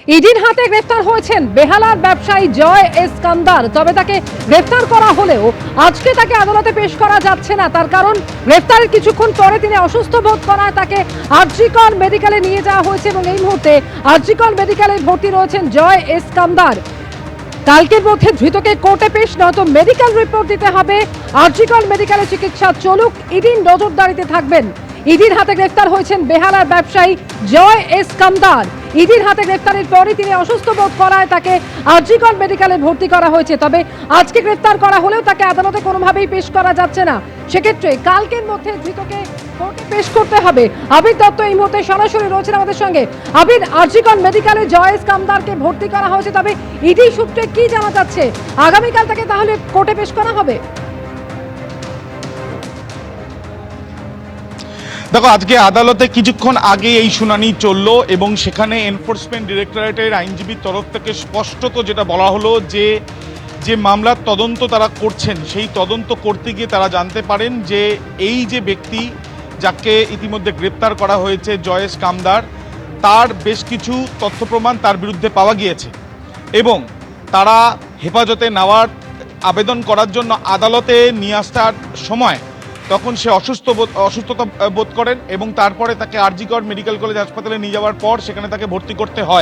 ইডির হাতে গ্রেফতার হয়েছেন বেহালার ব্যবসায়ী জয় এস কামদার। তবে তাকে গ্রেফতার করা হলেও আজকে তাকে আদালতে পেশ করা যাচ্ছে না। তার কারণ গ্রেফতারের কিছুক্ষণ পরে তিনি অসুস্থ বোধ করায় তাকে আরজিকর মেডিকেলে নিয়ে যাওয়া হয়েছে এবং এই মুহূর্তে আরজিকর মেডিকেলে ভর্তি রয়েছেন জয় এস কামদার। কালকের মধ্যে ধৃতকে কোর্টে পেশ, নয়তো মেডিকেল রিপোর্ট দিতে হবে। আরজিকর মেডিকেলে চিকিৎসা চলুক, ইডির নজরদারিতে থাকবেন। ইডির হাতে গ্রেফতার হয়েছেন বেহালার ব্যবসায়ী জয় এস কামদার। ইডির হাতে গ্রেফতারের পরই তিনি অসুস্থ বোধ করায় তাকে আরজিকর মেডিকেলে ভর্তি করা হয়েছে। তবে আজকে গ্রেফতার করা হলেও তাকে আদালতে কোনোভাবেই পেশ করা যাচ্ছে না। সেক্ষেত্রে কালকের মধ্যে ধৃতকে কোর্টে পেশ করতে হবে। আবির দত্ত এই মুহূর্তে সরাসরি রয়েছেন আমাদের সঙ্গে। আবির, আরজিকর মেডিকেলে জয় এস কামদারকে ভর্তি করা হয়েছে, তবে ইডি সূত্রে কি জানা যাচ্ছে? আগামীকাল তাকে তাহলে কোর্টে পেশ করা হবে? দেখো, আজকে আদালতে কিছুক্ষণ আগে এই শুনানি চললো এবং সেখানে এনফোর্সমেন্ট ডিরেক্টরেটের আইনজীবীর তরফ থেকে স্পষ্টত যেটা বলা হলো যে মামলার তদন্ত তারা করছেন, সেই তদন্ত করতে গিয়ে তারা জানতে পারেন যে এই যে ব্যক্তি যাকে ইতিমধ্যে গ্রেপ্তার করা হয়েছে জয় এস কামদার, তার বেশ কিছু তথ্য প্রমাণ তার বিরুদ্ধে পাওয়া গিয়েছে এবং তারা হেফাজতে নেওয়ার আবেদন করার জন্য আদালতে নিয়ে আসার সময় তখন সে অসুস্থতা বোধ করেন এবং তারপরে তাকে আরজিকর মেডিকেল কলেজ হাসপাতালে নিয়ে যাওয়ার পর সেখানে তাকে ভর্তি করতে হয়।